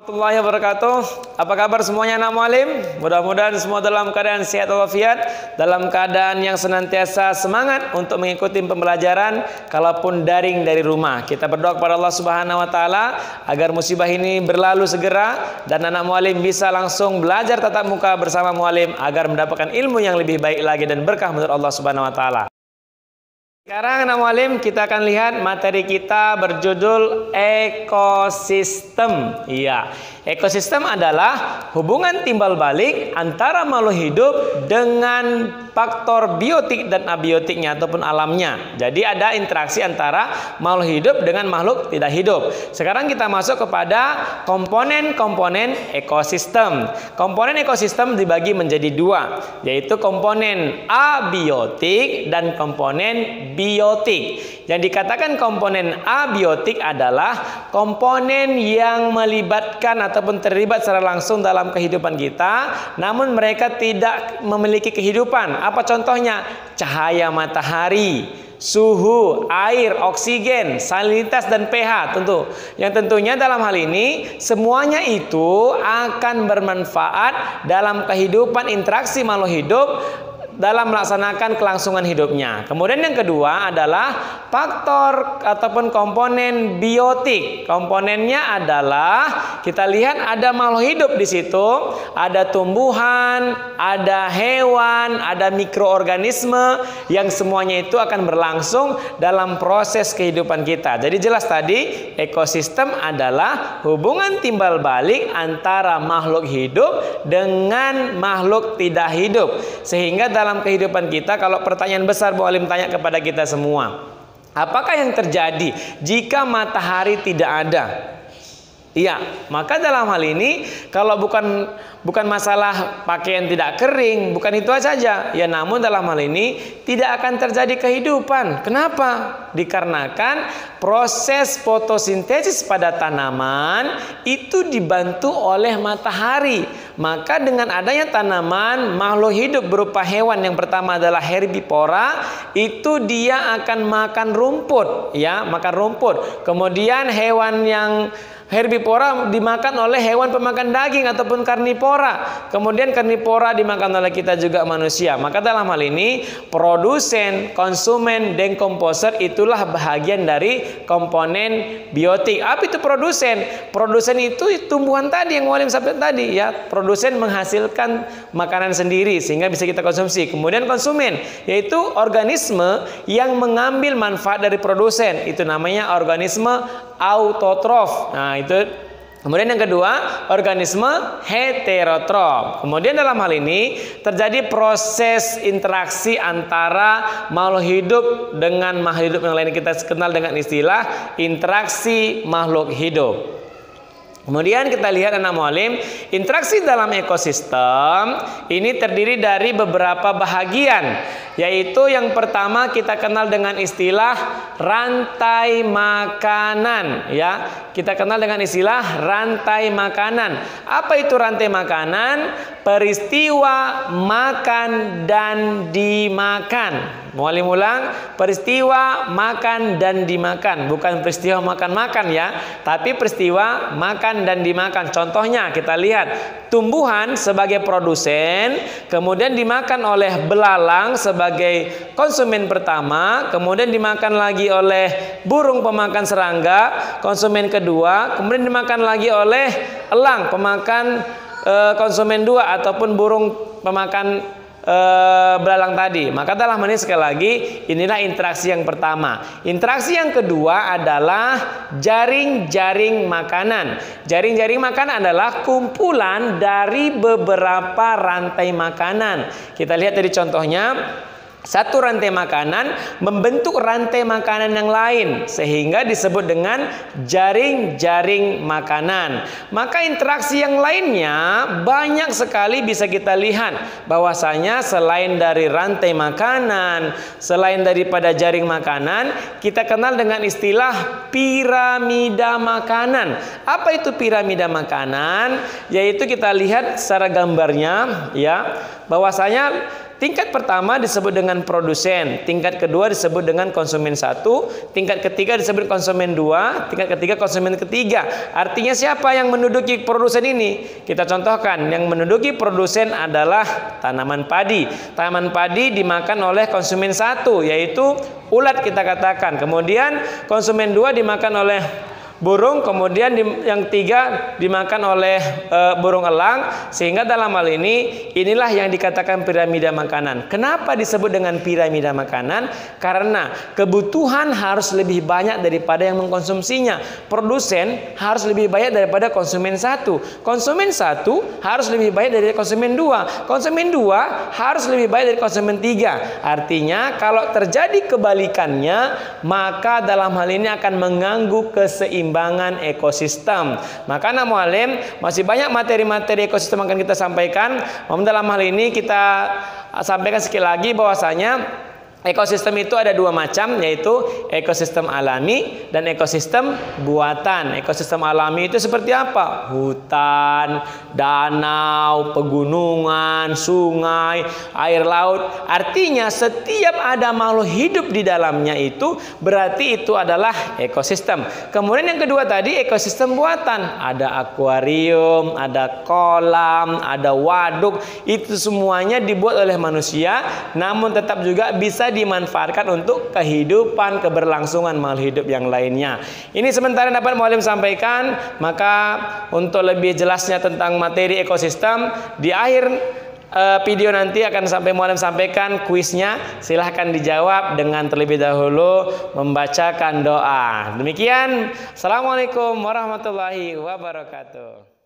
Warahmatullahi wabarakatuh. Apa kabar semuanya anak mualim? Mudah-mudahan semua dalam keadaan sehat walafiat, dalam keadaan yang senantiasa semangat untuk mengikuti pembelajaran kalaupun daring dari rumah. Kita berdoa kepada Allah Subhanahu wa taala agar musibah ini berlalu segera dan anak mualim bisa langsung belajar tatap muka bersama mualim agar mendapatkan ilmu yang lebih baik lagi dan berkah menurut Allah Subhanahu wa taala. Sekarang anak mualim kita akan lihat materi kita berjudul ekosistem. Iya, ekosistem adalah hubungan timbal balik antara makhluk hidup dengan faktor biotik dan abiotiknya ataupun alamnya. Jadi ada interaksi antara makhluk hidup dengan makhluk tidak hidup. Sekarang kita masuk kepada komponen-komponen ekosistem. Komponen ekosistem dibagi menjadi dua, yaitu komponen abiotik dan komponen biotik. Yang dikatakan komponen abiotik adalah komponen yang melibatkan ataupun terlibat secara langsung dalam kehidupan kita, namun mereka tidak memiliki kehidupan. Apa contohnya? Cahaya matahari, suhu, air, oksigen, salinitas dan pH tentu. Yang tentunya dalam hal ini semuanya itu akan bermanfaat dalam kehidupan interaksi makhluk hidup dalam melaksanakan kelangsungan hidupnya. Kemudian yang kedua adalah faktor ataupun komponen biotik. Komponennya adalah kita lihat ada makhluk hidup di situ, ada tumbuhan, ada hewan, ada mikroorganisme yang semuanya itu akan berlangsung dalam proses kehidupan kita. Jadi jelas tadi ekosistem adalah hubungan timbal balik antara makhluk hidup dengan makhluk tidak hidup. Sehingga dalam kehidupan kita, kalau pertanyaan besar Bu Alim tanya kepada kita semua, apakah yang terjadi jika matahari tidak ada? Iya, maka dalam hal ini kalau bukan masalah pakaian tidak kering, bukan itu saja. Ya, namun dalam hal ini tidak akan terjadi kehidupan. Kenapa? Dikarenakan proses fotosintesis pada tanaman itu dibantu oleh matahari. Maka dengan adanya tanaman, makhluk hidup berupa hewan yang pertama adalah herbivora, itu dia akan makan rumput, ya, makan rumput. Kemudian hewan yang herbivora dimakan oleh hewan pemakan daging ataupun karnivora. Kemudian karnivora dimakan oleh kita juga manusia. Maka dalam hal ini produsen, konsumen, dekomposer itulah bahagian dari komponen biotik. Apa itu produsen? Produsen itu tumbuhan tadi yang Walim sampaikan tadi, ya. Produsen menghasilkan makanan sendiri sehingga bisa kita konsumsi. Kemudian konsumen, yaitu organisme yang mengambil manfaat dari produsen. Itu namanya organisme autotrof. Nah, itu. Kemudian yang kedua, organisme heterotrof. Kemudian dalam hal ini terjadi proses interaksi antara makhluk hidup dengan makhluk hidup yang lain, kita kenal dengan istilah interaksi makhluk hidup. Kemudian kita lihat anak mualim, interaksi dalam ekosistem ini terdiri dari beberapa bahagian, yaitu yang pertama kita kenal dengan istilah rantai makanan, ya. Kita kenal dengan istilah rantai makanan. Apa itu rantai makanan? Peristiwa makan dan dimakan. Mualim ulang, peristiwa makan dan dimakan, bukan peristiwa makan-makan, ya, tapi peristiwa makan dan dimakan. Contohnya kita lihat tumbuhan sebagai produsen, kemudian dimakan oleh belalang sebagai konsumen pertama, kemudian dimakan lagi oleh burung pemakan serangga, konsumen kedua, kemudian dimakan lagi oleh elang pemakan konsumen dua ataupun burung pemakan belalang tadi. Maka dalam ini sekali lagi inilah interaksi yang pertama. Interaksi yang kedua adalah jaring-jaring makanan. Jaring-jaring makanan adalah kumpulan dari beberapa rantai makanan. Kita lihat dari contohnya. Satu rantai makanan membentuk rantai makanan yang lain sehingga disebut dengan jaring-jaring makanan. Maka interaksi yang lainnya banyak sekali bisa kita lihat bahwasanya selain dari rantai makanan, selain daripada jaring makanan, kita kenal dengan istilah piramida makanan. Apa itu piramida makanan? Yaitu kita lihat secara gambarnya, ya, bahwasanya tingkat pertama disebut dengan produsen, tingkat kedua disebut dengan konsumen 1, tingkat ketiga disebut konsumen 2, tingkat ketiga konsumen ketiga. Artinya siapa yang menduduki produsen ini? Kita contohkan, yang menduduki produsen adalah tanaman padi. Tanaman padi dimakan oleh konsumen 1, yaitu ulat kita katakan. Kemudian konsumen 2 dimakan oleh burung, kemudian yang 3 dimakan oleh burung elang. Sehingga dalam hal ini, inilah yang dikatakan piramida makanan. Kenapa disebut dengan piramida makanan? Karena kebutuhan harus lebih banyak daripada yang mengkonsumsinya. Produsen harus lebih banyak daripada konsumen 1. Konsumen 1 harus lebih banyak dari konsumen 2. Konsumen 2 harus lebih banyak dari konsumen 3. Artinya kalau terjadi kebalikannya, maka dalam hal ini akan mengganggu keseimbangan ekosistem. Maka anak mualim, masih banyak materi-materi ekosistem akan kita sampaikan. Dalam hal ini kita sampaikan sekali lagi bahwasanya ekosistem itu ada 2 macam, yaitu ekosistem alami dan ekosistem buatan. Ekosistem alami itu seperti apa? Hutan, danau, pegunungan, sungai, air laut. Artinya setiap ada makhluk hidup di dalamnya itu berarti itu adalah ekosistem. Kemudian yang kedua tadi ekosistem buatan. Ada akuarium, ada kolam, ada waduk. Itu semuanya dibuat oleh manusia, namun tetap juga bisa dimanfaatkan untuk kehidupan, keberlangsungan makhluk hidup yang lainnya. Ini sementara dapat mualim sampaikan. Maka untuk lebih jelasnya tentang materi ekosistem, di akhir video nanti akan mualim sampaikan kuisnya. Silahkan dijawab dengan terlebih dahulu membacakan doa. Demikian. Assalamualaikum warahmatullahi wabarakatuh.